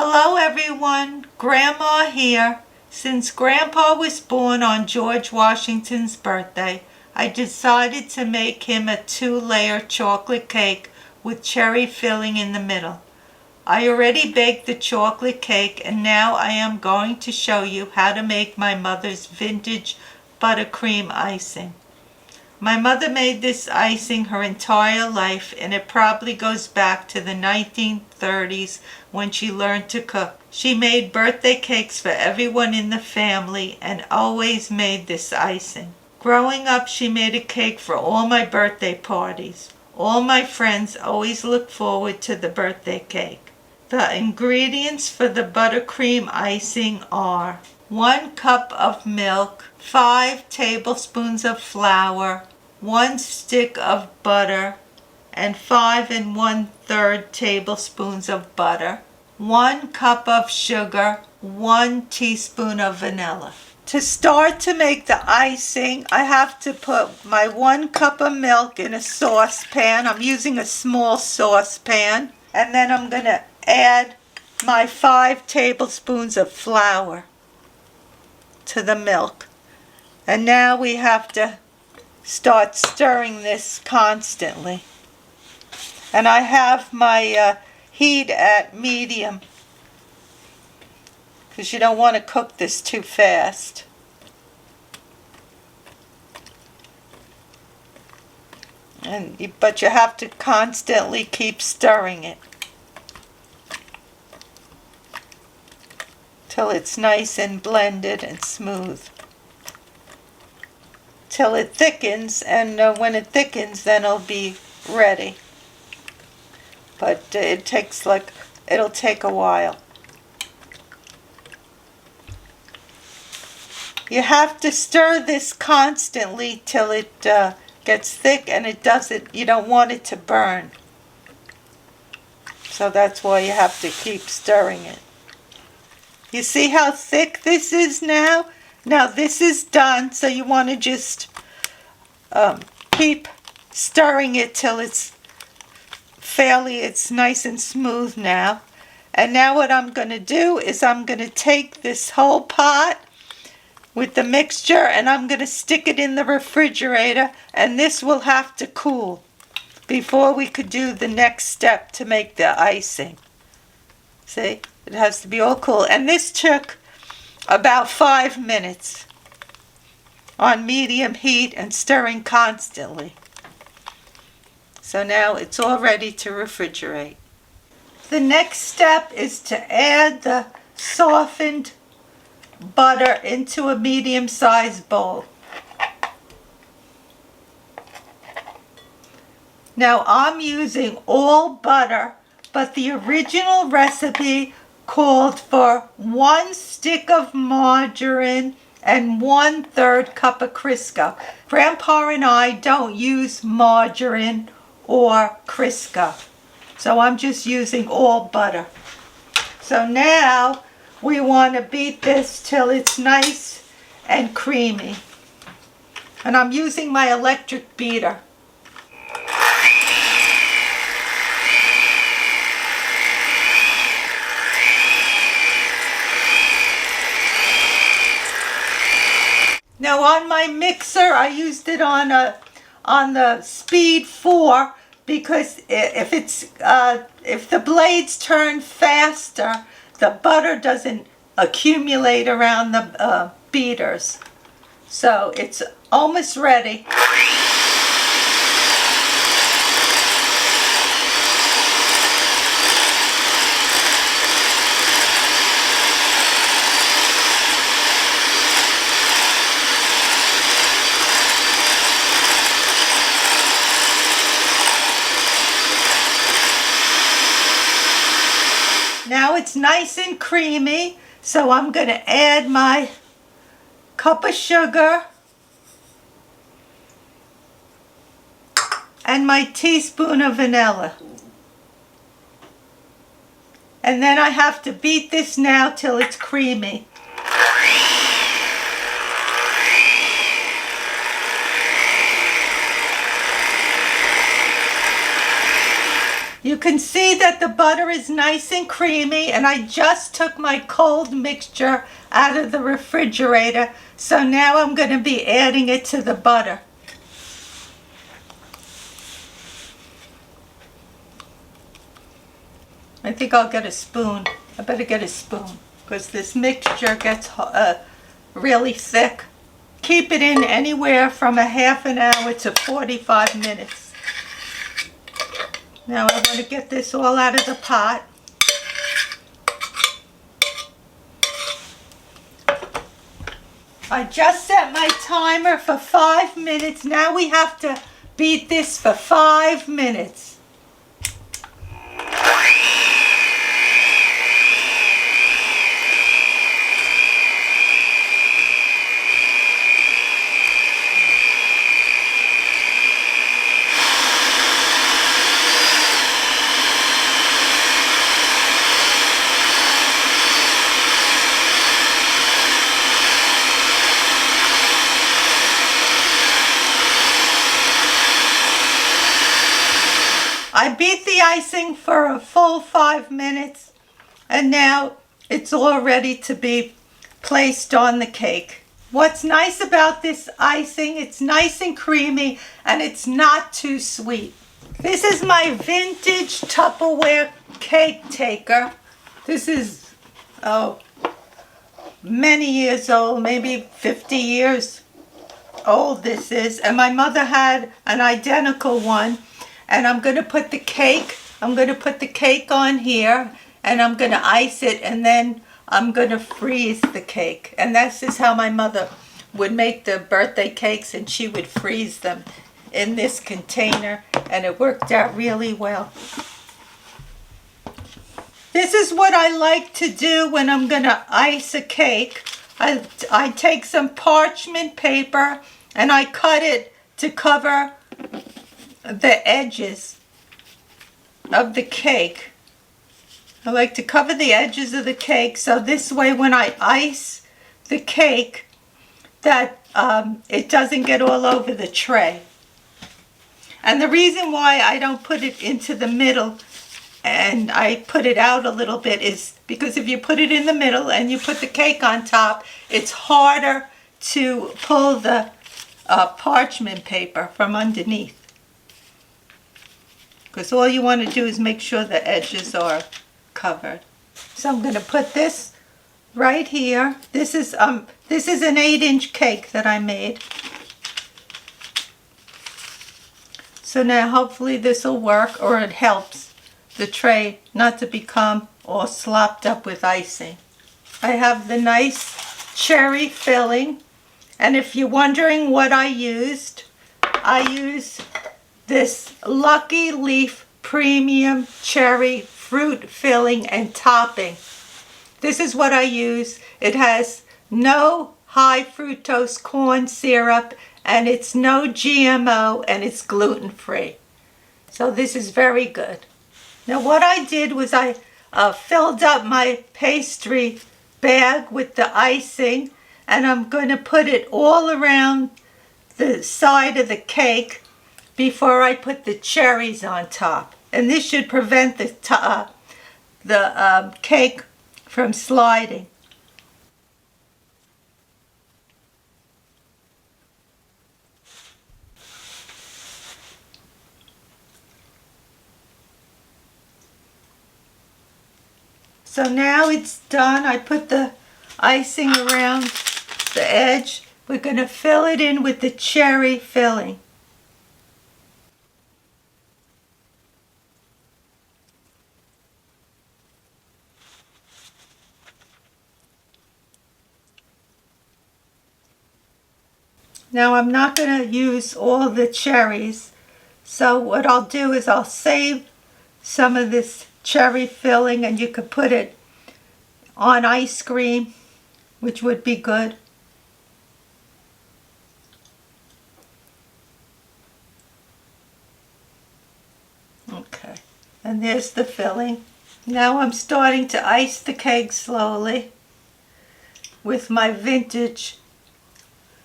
Hello everyone, Grandma here. Since Grandpa was born on George Washington's birthday, I decided to make him a 2-layer chocolate cake with cherry filling in the middle. I already baked the chocolate cake and now I am going to show you how to make my mother's vintage buttercream icing. My mother made this icing her entire life, and it probably goes back to the 1930s when she learned to cook. She made birthday cakes for everyone in the family and always made this icing. Growing up, she made a cake for all my birthday parties. All my friends always look forward to the birthday cake. The ingredients for the buttercream icing are 1 cup of milk, 5 tablespoons of flour, 1 stick of butter, and 5 1/3 tablespoons of butter, 1 cup of sugar, 1 teaspoon of vanilla. To start to make the icing, I have to put my 1 cup of milk in a saucepan. I'm using a small saucepan. And then I'm going to add my 5 tablespoons of flour to the milk. And now we have to start stirring this constantly. And I have my heat at medium because you don't want to cook this too fast. But you have to constantly keep stirring it till it's nice and blended and smooth. Till it thickens, and when it thickens then it'll be ready. But it'll take a while. You have to stir this constantly till it gets thick, and you don't want it to burn. So that's why you have to keep stirring it. You see how thick this is now? Now this is done, so you want to just keep stirring it till it's nice and smooth now. And now what I'm going to do is I'm going to take this whole pot with the mixture and I'm going to stick it in the refrigerator, and this will have to cool before we could do the next step to make the icing. See? It has to be all cool. And this took about 5 minutes on medium heat and stirring constantly. So now it's all ready to refrigerate. The next step is to add the softened butter into a medium-sized bowl. Now I'm using all butter, but the original recipe called for 1 stick of margarine and 1/3 cup of Crisco. Grandpa and I don't use margarine or Crisco, so I'm just using all butter. So now we want to beat this till it's nice and creamy. And I'm using my electric beater. Now on my mixer, I used it on the speed 4 because if the blades turn faster, the butter doesn't accumulate around the beaters. So it's almost ready. Now it's nice and creamy, so I'm going to add my cup of sugar and my teaspoon of vanilla. And then I have to beat this now till it's creamy. You can see that the butter is nice and creamy, and I just took my cold mixture out of the refrigerator, so now I'm going to be adding it to the butter. I think I'll get a spoon. I better get a spoon because this mixture gets really thick. Keep it in anywhere from a half an hour to 45 minutes. Now I want to get this all out of the pot. I just set my timer for 5 minutes. Now we have to beat this for 5 minutes. I beat the icing for a full 5 minutes, and now it's all ready to be placed on the cake. What's nice about this icing, it's nice and creamy, and it's not too sweet. This is my vintage Tupperware cake taker. This is, many years old, maybe 50 years old this is, and my mother had an identical one. And I'm going to put the cake on here, and I'm going to ice it, and then I'm going to freeze the cake. And this is how my mother would make the birthday cakes, and she would freeze them in this container, and it worked out really well. This is what I like to do when I'm going to ice a cake. I take some parchment paper, and I cut it to cover the edges of the cake. I like to cover the edges of the cake so this way when I ice the cake that it doesn't get all over the tray. And the reason why I don't put it into the middle and I put it out a little bit is because if you put it in the middle and you put the cake on top, it's harder to pull the parchment paper from underneath. Because all you want to do is make sure the edges are covered. So I'm going to put this right here. This is an 8-inch cake that I made. So now hopefully this will work, or it helps the tray not to become all slopped up with icing. I have the nice cherry filling, and if you're wondering what I used this Lucky Leaf Premium Cherry Fruit Filling and Topping. This is what I use. It has no high fructose corn syrup, and it's no GMO, and it's gluten-free. So this is very good. Now what I did was I filled up my pastry bag with the icing, and I'm going to put it all around the side of the cake before I put the cherries on top. And this should prevent the cake from sliding. So now it's done. I put the icing around the edge. We're going to fill it in with the cherry filling. Now I'm not going to use all the cherries, so what I'll do is I'll save some of this cherry filling, and you could put it on ice cream, which would be good. Okay, and there's the filling. Now I'm starting to ice the cake slowly with my vintage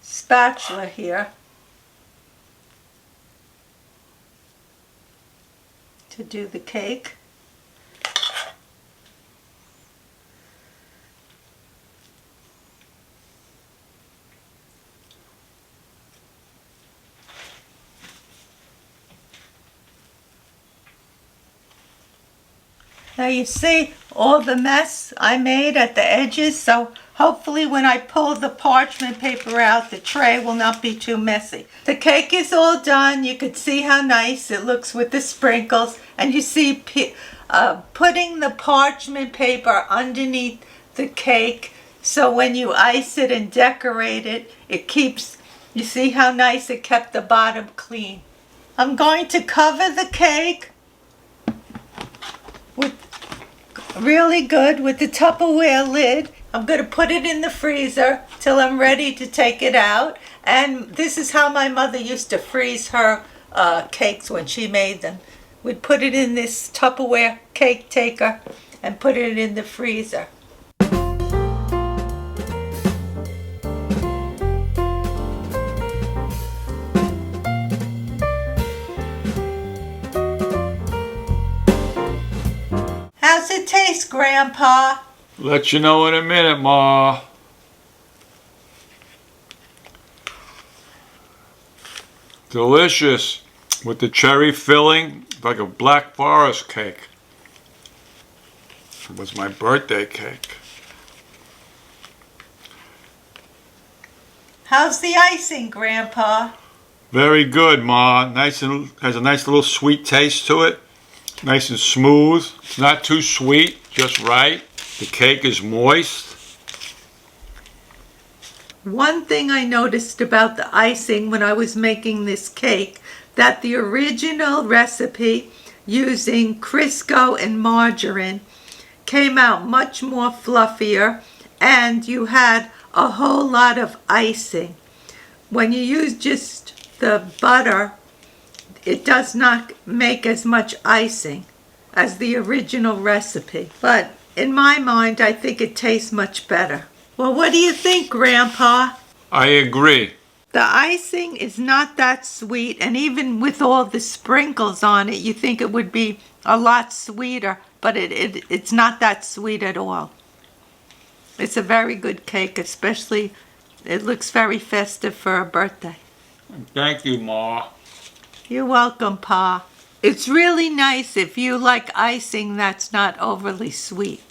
spatula here to do the cake. Now you see all the mess I made at the edges, so hopefully when I pull the parchment paper out, the tray will not be too messy. The cake is all done. You could see how nice it looks with the sprinkles, and you see putting the parchment paper underneath the cake, so when you ice it and decorate it, it keeps, you see how nice it kept the bottom clean. I'm going to cover the cake with really good with the Tupperware lid. I'm going to put it in the freezer till I'm ready to take it out. And this is how my mother used to freeze her cakes when she made them. We'd put it in this Tupperware cake taker and put it in the freezer. How's it taste, Grandpa? Let you know in a minute, Ma. Delicious. With the cherry filling, like a Black Forest cake. It was my birthday cake. How's the icing, Grandpa? Very good, Ma. Nice and has a nice little sweet taste to it. Nice and smooth. It's not too sweet, just right. The cake is moist. One thing I noticed about the icing when I was making this cake, that the original recipe using Crisco and margarine came out much more fluffier, and you had a whole lot of icing. When you use just the butter, it does not make as much icing as the original recipe. But in my mind, I think it tastes much better. Well, what do you think, Grandpa? I agree. The icing is not that sweet, and even with all the sprinkles on it, you think it would be a lot sweeter, but it's not that sweet at all. It's a very good cake, especially it looks very festive for a birthday. Thank you, Ma. You're welcome, Pa. It's really nice if you like icing that's not overly sweet.